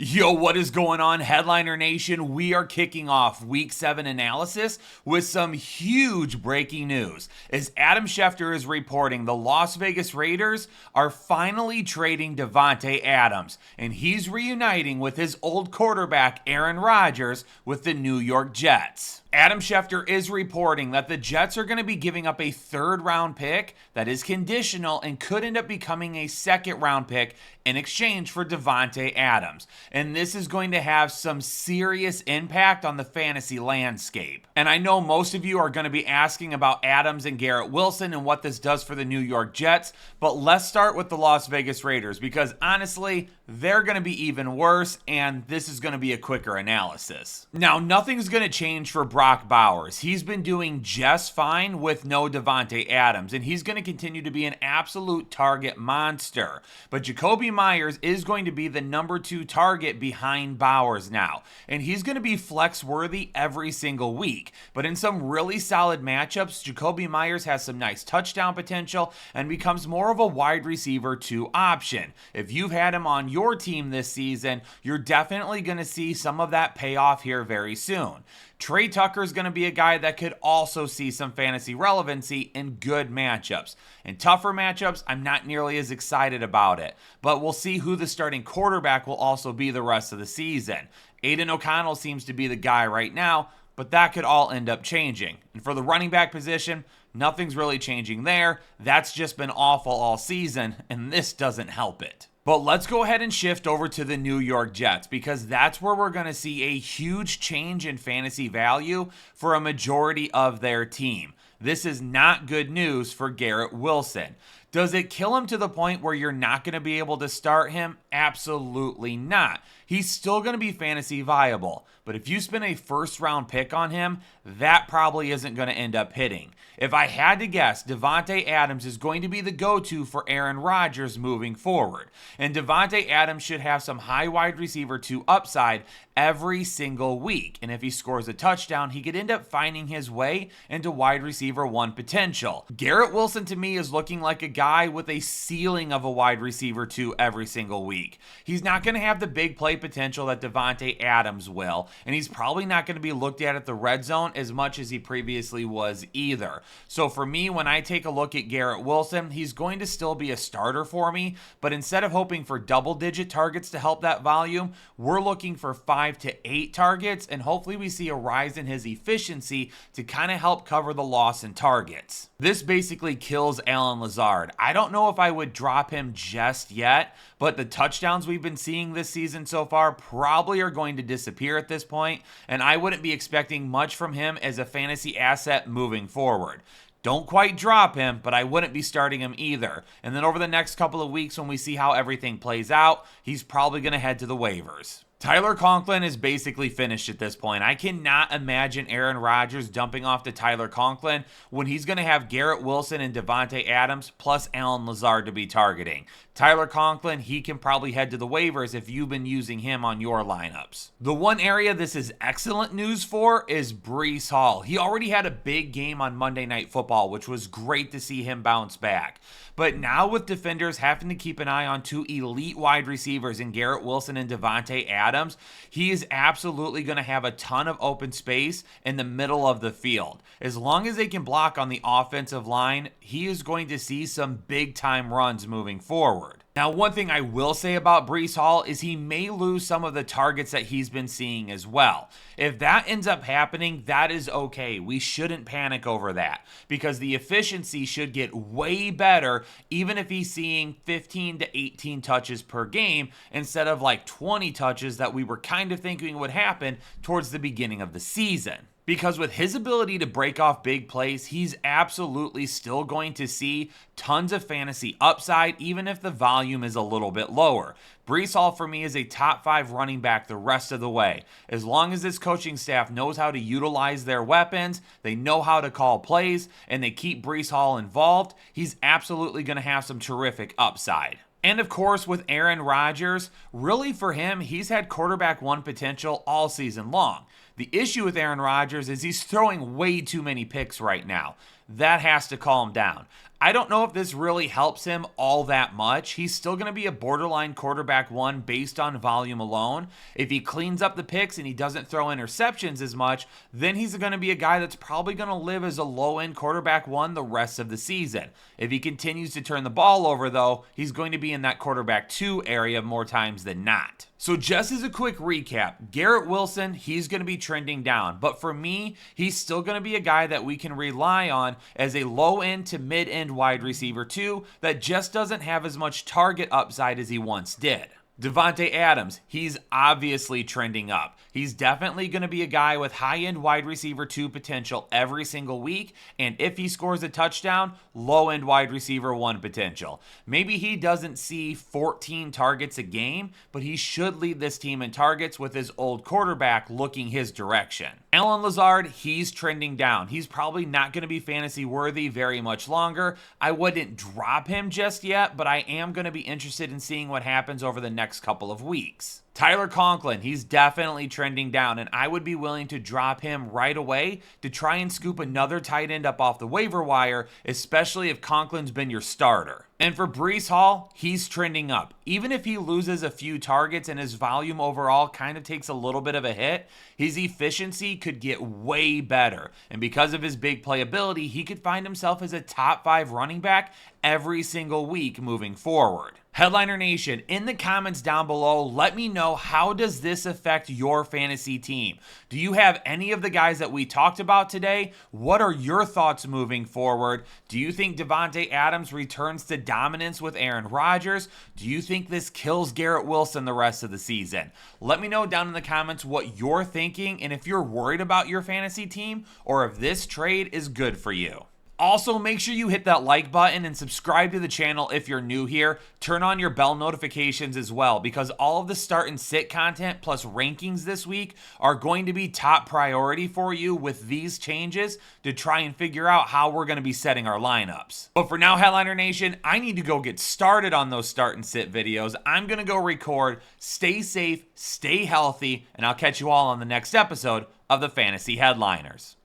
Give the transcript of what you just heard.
Yo, what is going on, Headliner Nation? We are kicking off Week 7 analysis with some huge breaking news. As Adam Schefter is reporting, the Las Vegas Raiders are finally trading Davante Adams, and he's reuniting with his old quarterback Aaron Rodgers with the New York Jets. Adam Schefter is reporting that the Jets are going to be giving up a third-round pick that is conditional and could end up becoming a second-round pick in exchange for Davante Adams. And this is going to have some serious impact on the fantasy landscape. And I know most of you are going to be asking about Adams and Garrett Wilson and what this does for the New York Jets, but let's start with the Las Vegas Raiders because honestly, they're going to be even worse, and this is going to be a quicker analysis. Now, nothing's going to change for Brock Bowers. He's been doing just fine with no Davante Adams, and he's going to continue to be an absolute target monster. But Jakobi Meyers is going to be the number 2 target behind Bowers now, and he's going to be flex-worthy every single week. But in some really solid matchups, Jakobi Meyers has some nice touchdown potential and becomes more of a wide receiver 2 option. If you've had him on your team this season, you're definitely going to see some of that pay off here very soon. Trey Tucker is going to be a guy that could also see some fantasy relevancy in good matchups. In tougher matchups, I'm not nearly as excited about it, but we'll see who the starting quarterback will also be the rest of the season. Aiden O'Connell seems to be the guy right now, but that could all end up changing. And for the running back position, nothing's really changing there. That's just been awful all season, and this doesn't help it. But let's go ahead and shift over to the New York Jets because that's where we're going to see a huge change in fantasy value for a majority of their team. This is not good news for Garrett Wilson. Does it kill him to the point where you're not going to be able to start him? Absolutely not. He's still going to be fantasy viable. But if you spend a first-round pick on him, that probably isn't going to end up hitting. If I had to guess, Davante Adams is going to be the go-to for Aaron Rodgers moving forward. And Davante Adams should have some high wide receiver 2 upside every single week. And if he scores a touchdown, he could end up finding his way into wide receiver 1 potential. Garrett Wilson to me is looking like a guy with a ceiling of a wide receiver 2 every single week. He's not going to have the big play potential that Davante Adams will, and he's probably not going to be looked at the red zone as much as he previously was either. So for me, when I take a look at Garrett Wilson, he's going to still be a starter for me, but instead of hoping for double-digit targets to help that volume, we're looking for 5 to 8 targets, and hopefully we see a rise in his efficiency to kind of help cover the loss in targets. This basically kills Alan Lazard. I don't know if I would drop him just yet, but the touchdowns we've been seeing this season so far probably are going to disappear at this point, and I wouldn't be expecting much from him as a fantasy asset moving forward. Don't quite drop him, but I wouldn't be starting him either. And then over the next couple of weeks when we see how everything plays out, he's probably going to head to the waivers. Tyler Conklin is basically finished at this point. I cannot imagine Aaron Rodgers dumping off to Tyler Conklin when he's going to have Garrett Wilson and Davante Adams plus Alan Lazard to be targeting. Tyler Conklin, he can probably head to the waivers if you've been using him on your lineups. The one area this is excellent news for is Breece Hall. He already had a big game on Monday Night Football, which was great to see him bounce back. But now with defenders having to keep an eye on 2 elite wide receivers in Garrett Wilson and Davante Adams, he is absolutely going to have a ton of open space in the middle of the field. As long as they can block on the offensive line, he is going to see some big-time runs moving forward. Now, one thing I will say about Breece Hall is he may lose some of the targets that he's been seeing as well. If that ends up happening, that is okay. We shouldn't panic over that because the efficiency should get way better even if he's seeing 15 to 18 touches per game instead of like 20 touches that we were kind of thinking would happen towards the beginning of the season. Because with his ability to break off big plays, he's absolutely still going to see tons of fantasy upside, even if the volume is a little bit lower. Breece Hall for me is a top 5 running back the rest of the way. As long as this coaching staff knows how to utilize their weapons, they know how to call plays, and they keep Breece Hall involved, he's absolutely going to have some terrific upside. And of course, with Aaron Rodgers, really for him, he's had quarterback 1 potential all season long. The issue with Aaron Rodgers is he's throwing way too many picks right now. That has to calm down. I don't know if this really helps him all that much. He's still going to be a borderline quarterback one based on volume alone. If he cleans up the picks and he doesn't throw interceptions as much, then he's going to be a guy that's probably going to live as a low-end quarterback one the rest of the season. If he continues to turn the ball over, though, he's going to be in that quarterback two area more times than not. So just as a quick recap, Garrett Wilson, he's going to be trending down. But for me, he's still going to be a guy that we can rely on as a low-end to mid-end wide receiver too that just doesn't have as much target upside as he once did. Davante Adams, he's obviously trending up. He's definitely going to be a guy with high-end wide receiver 2 potential every single week, and if he scores a touchdown, low-end wide receiver 1 potential. Maybe he doesn't see 14 targets a game, but he should lead this team in targets with his old quarterback looking his direction. Allen Lazard, he's trending down. He's probably not going to be fantasy worthy very much longer. I wouldn't drop him just yet, but I am going to be interested in seeing what happens over the next couple of weeks. Tyler Conklin, he's definitely trending down, and I would be willing to drop him right away to try and scoop another tight end up off the waiver wire, especially if Conklin's been your starter. And for Breece Hall, he's trending up. Even if he loses a few targets and his volume overall kind of takes a little bit of a hit, his efficiency could get way better. And because of his big playability, he could find himself as a top 5 running back every single week moving forward. Headliner Nation, in the comments down below, let me know, how does this affect your fantasy team? Do you have any of the guys that we talked about today? What are your thoughts moving forward? Do you think Davante Adams returns to dominance with Aaron Rodgers? Do you think this kills Garrett Wilson the rest of the season? Let me know down in the comments what you're thinking and if you're worried about your fantasy team or if this trade is good for you. Also, make sure you hit that like button and subscribe to the channel if you're new here. Turn on your bell notifications as well, because all of the start and sit content plus rankings this week are going to be top priority for you with these changes to try and figure out how we're going to be setting our lineups. But for now, Headliner Nation, I need to go get started on those start and sit videos. I'm going to go record. Stay safe, stay healthy, and I'll catch you all on the next episode of the Fantasy Headliners.